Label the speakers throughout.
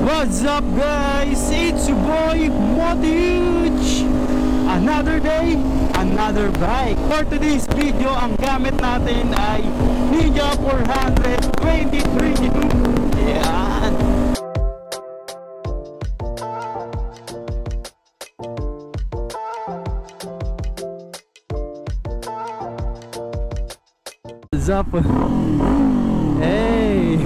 Speaker 1: What's up guys? It's your boy Motihuge. Another day, another bike. For today's video, ang gamit natin ay Ninja 400 2022. Yan. What's up? Hey!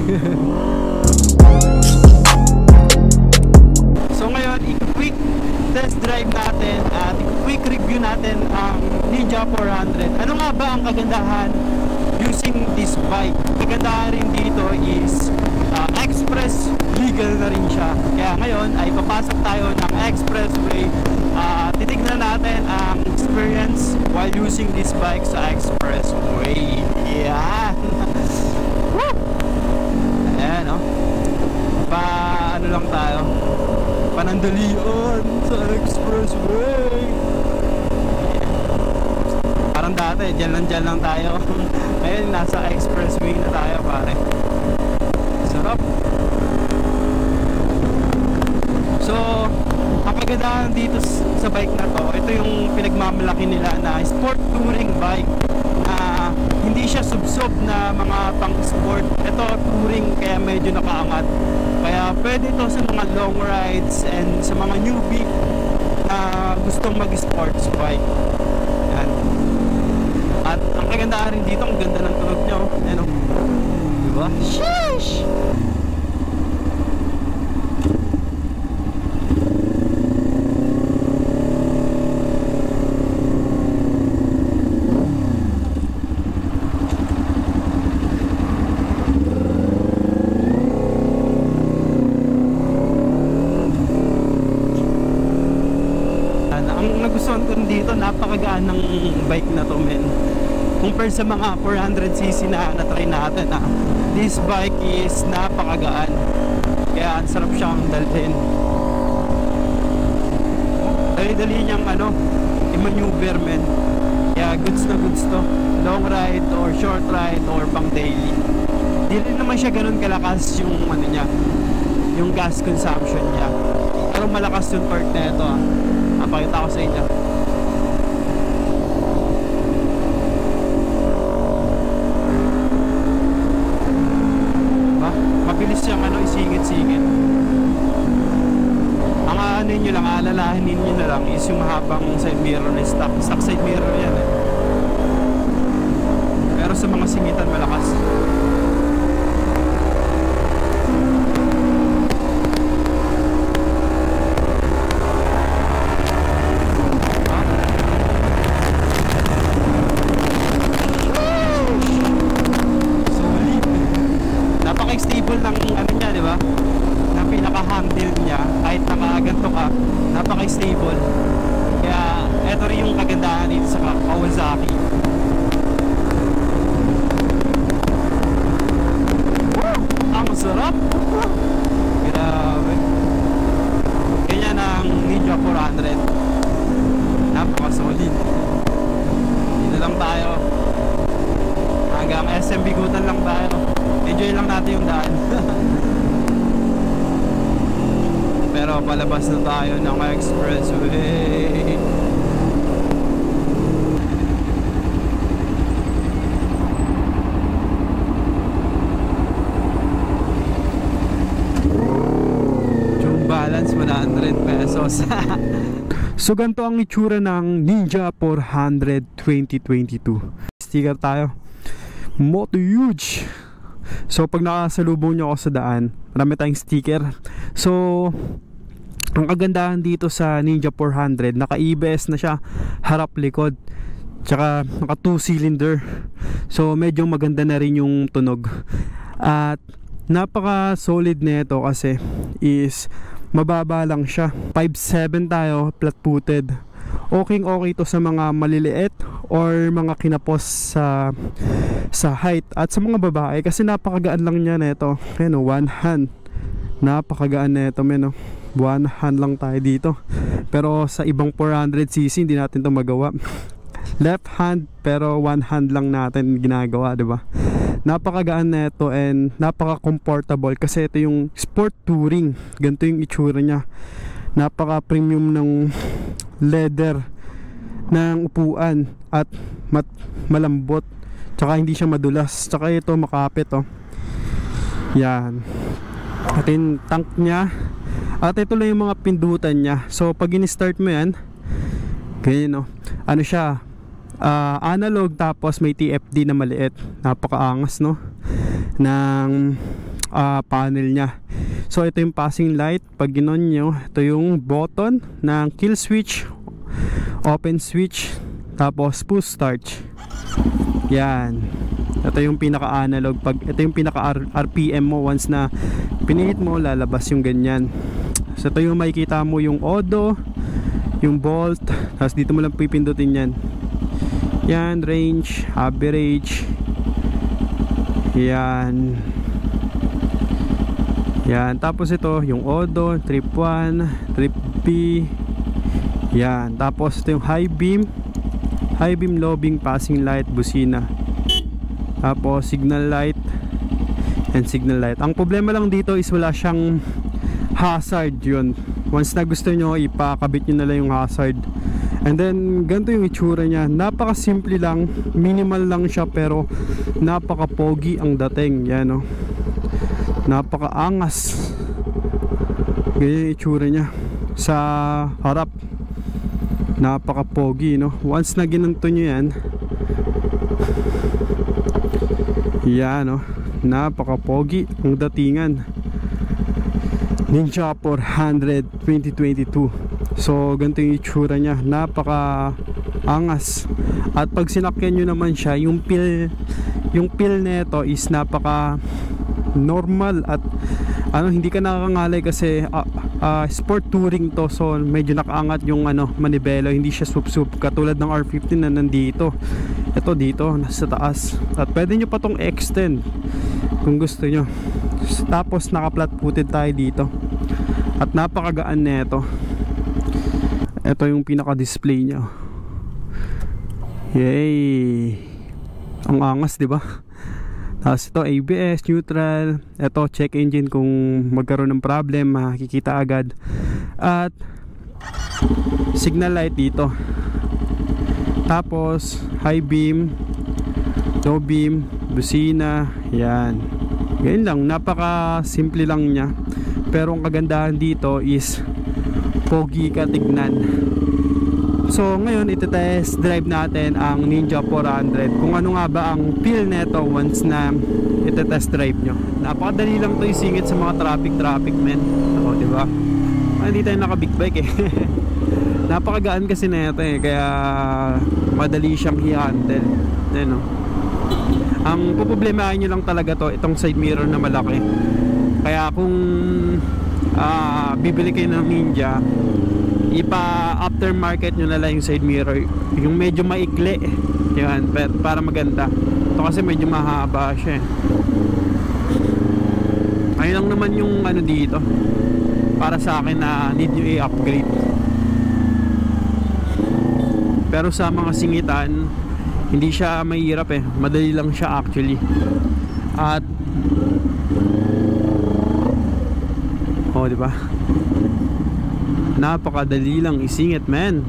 Speaker 1: So ngayon, i-quick test drive natin at i-quick review natin ang Ninja 400. Ano nga ba ang kagandahan using this bike? Kagandahan rin dito is express legal na rin siya. Kaya ngayon ay papasok tayo ng expressway. Titignan natin ang experience while using this bike sa expressway. Yeah! Ayan, no? Ano lang tayo? Panandalian sa expressway. Parang dati, dyan lang tayo. Ngayon, nasa expressway na tayo, pare. Sarap. So, ang kagandahan dito sa bike na to, ito yung pinagmamalaki nila na sport touring bike na hindi siya subsob na mga pang-sport. Ito touring, kaya medyo nakaangat. Kaya pwede ito sa mga long rides and sa mga newbie na gustong mag-sports bike. Yan. At ang kagandahan rin dito, ang ganda ng tunog nyo. Ano? Diba? Sheesh! Nagustuhan ko dito, napakagaan ng bike na to, men. Compare sa mga 400cc na na-try natin, this bike is napakagaan. Kaya ang sarap siyang dalhin. Dali-dali niyang i-maneuver, men. Kaya goods na goods to. Long ride or short ride or pang daily. Di rin naman siya ganun kalakas yung niya, yung gas consumption niya. Pero malakas yung torque na ito, pakita ko sa inyo. Mabilis siyang isingit-singit. Ang nyo lang, alalahanin nyo na lang is yung mahabang side mirror na stock side mirror yan Pero sa mga singitan malakas. Stable ng niya, di ba? Na pinaka-handle niya, kahit nakaganto ka, napaka-stable. Kaya eto rin yung kagandahan dito sa Kawasaki. Ang sarap! Grabe! Ganyan ang Ninja 400. Napaka-solid. Dito lang tayo. Hanggang SM Bigutan lang tayo. Enjoy lang natin yung daan. Pero palabas na tayo ng expressway. Yung balance 100 pesos. So ganito ang itsura ng Ninja 400 2022. Sticker tayo, Motihuge. So pag nakasalubong nyo ako sa daan, marami tayong sticker. So ang kagandahan dito sa Ninja 400, naka-ABS na siya, harap likod, tsaka naka 2 cylinder. So medyo maganda na rin yung tunog. At napaka solid nito kasi is mababa lang siya, 5.7 tayo, flat footed. Okay to sa mga maliliit or mga kinapos sa height at sa mga babae kasi napakagaan lang niya nito. Ayan, one hand, napakagaan nito, men. One hand lang tayo dito, pero sa ibang 400cc hindi natin to magawa. Left hand pero one hand lang natin ginagawa, 'di ba? Napakagaan na ito and napaka-comfortable kasi ito yung sport touring. Ganito yung itsura niya. Napaka-premium ng leather ng upuan at malambot. Tsaka hindi siya madulas. Tsaka ito makapit oh. Yan. At yung tank niya. At ito lang yung mga pindutan niya. So pag in-start mo yan, ganyan oh. Ano siya? Analog tapos may TFT na maliit. Napakaangas no ng panel niya. So ito yung passing light. Pag ginon nyo, ito yung button ng kill switch, open switch, tapos push start. Yan. Ito yung pinaka analog. Ito yung pinaka RPM mo. Once na pinihit mo, lalabas yung ganyan. So ito yung makikita mo yung odo, yung volt, tapos dito mo lang pipindutin yan. Yan, range, average. Yan. Yan, tapos ito yung odo, trip 1, trip B. Yan, tapos ito yung high beam, low beam, passing light, busina. Tapos signal light and signal light. Ang problema lang dito is wala siyang hazard yun. Once na gusto nyo, ipakabit nyo na lang yung hazard. And then ganito yung itsura niya. Napaka simple lang, minimal lang siya, pero napaka pogi ang dating. Yan oh. Napaka angas. Ganyan yung itsura niya sa harap. Napaka pogi no. Once na ginanto nyo yan, yan oh. Napaka pogi ang datingan. Ninja 400 2022. So ganito yung itsura niya. Napaka angas. At pag sinakyan nyo naman siya, yung feel nito is napaka normal at hindi ka nakakangalay kasi sport touring to. So medyo nakaangat yung manibelo. Hindi siya sup-sup katulad ng R15 na nandito. Ito dito nasa taas. At pwede nyo pa tong extend kung gusto nyo. Tapos naka-flat footed tayo dito. At napakagaan nito. Ito yung pinaka-display niya. Yay! Ang angas, 'di ba? Tapos ito ABS, neutral. Ito check engine kung magkaroon ng problem, makikita agad. At signal light dito. Tapos high beam, low beam, busina. Yan. Ganyan lang, napaka-simple lang niya. Pero ang kagandahan dito is pogi ka tignan. So ngayon ite-test drive natin ang Ninja 400. Kung ano nga ba ang feel neto once na ite-test drive nyo. Napakadali lang to isingit sa mga traffic men. O diba? Hindi tayo naka big bike eh. Napakagaan kasi neto eh. Kaya madali siyang i-handle. Ano? Ang problemahin nyo lang talaga to, itong side mirror na malaki. Kaya kung bibili kayo ng Ninja, ipa-aftermarket nyo na lang yung side mirror, yung medyo maikli. Yan, para maganda. Ito kasi medyo mahaba siya eh. Ayun lang naman yung dito para sa akin na need nyo i-upgrade. Pero sa mga singitan, hindi siya mahirap eh. Madali lang siya actually. At di ba? Napakadali lang isingit, man.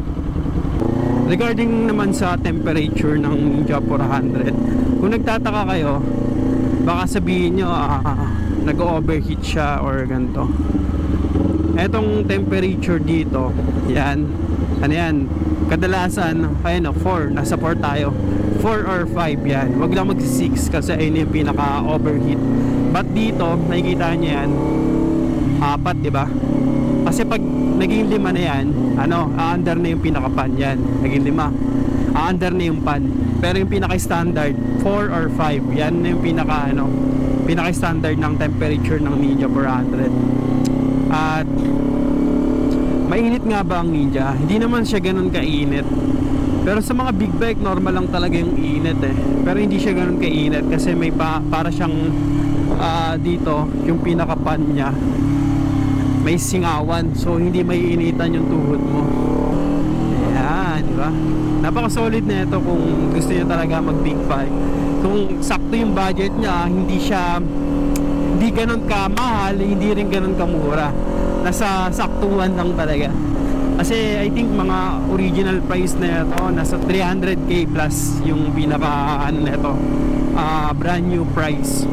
Speaker 1: Regarding naman sa temperature ng Ninja 400, kung nagtataka kayo, baka sabihin nyo nag-overheat siya or ganito. Etong temperature dito, yan, yan, kadalasan, ayun 4, nasa 4 tayo, 4 or 5 yan. Wag lang mag-6 kasi ayun yung pinaka-overheat. But dito, nakikita nyo yan, 4, diba? Kasi pag naging 5 na yan, under na yung pinaka-pan yan. Naging 5, under na yung pan. Pero yung pinaka-standard 4 or 5, yan na yung pinaka-standard ng temperature ng Ninja 400. At mainit nga ba ang Ninja? Hindi naman siya ganun kainit. Pero sa mga big bike, normal lang talaga yung init eh. Pero hindi siya ganun kainit kasi may para siyang dito, yung pinaka-pan niya, may singawan, so hindi maiinitan yung tuhod mo. Yan, di ba? Napaka-solid na ito kung gusto niyo talaga mag-big bike. Kung sakto yung budget niya, hindi ganun kamahal, hindi rin ganun kamura. Nasa saktuhan lang talaga. Kasi I think mga original price na ito, nasa 300k plus yung pinaka ano na ito, brand new price.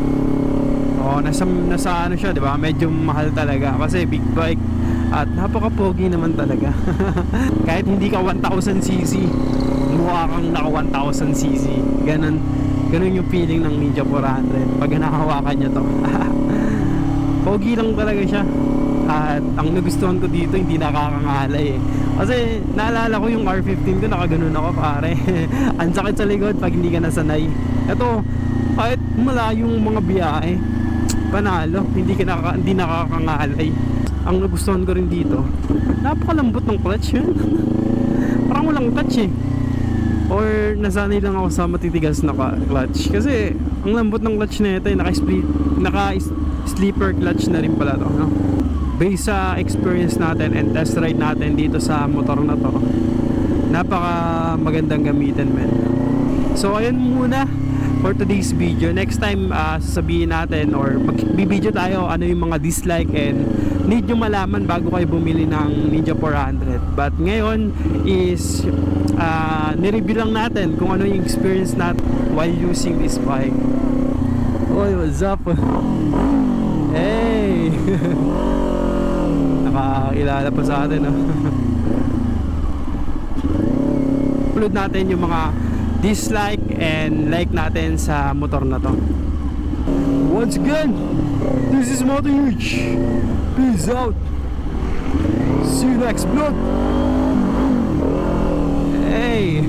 Speaker 1: Nasa ano siya, di ba? Medyo mahal talaga kasi big bike at napaka-pogi naman talaga. Kahit hindi ka 1000cc, mukha kang naka 1000cc. Ganun yung feeling ng Ninja 400 pag nahawakan niya to. Pogi lang talaga siya. At ang nagustuhan ko dito, hindi nakakangalay eh. Kasi naalala ko yung R15 ko, nakaganon ako pare. Ang sakit sa likod pag hindi ka nasanay. Ito, kahit malayong mga biyahe, panalo, hindi nakakangalay. Ang nagustuhan ko rin dito, napakalambot ng clutch yun. Parang walang clutch eh. Or nasanay lang ako sa matitigas na clutch. Kasi ang lambot ng clutch na ito, naka-sleeper clutch na rin pala to, no? Based sa experience natin and test ride natin dito sa motor na to, napaka magandang gamitin, men. So ayun muna for today's video. Next time sasabihin natin or magbibideo tayo ano yung mga dislike and need nyo malaman bago kayo bumili ng Ninja 400. But ngayon is nireview lang natin kung ano yung experience natin while using this bike. Oy, what's up? Hey! Nakakilala pa sa atin, no? Upload natin yung mga dislike and like natin sa motor na to. Once again, this is Moto Huge. Peace out. See you next vlog. Hey.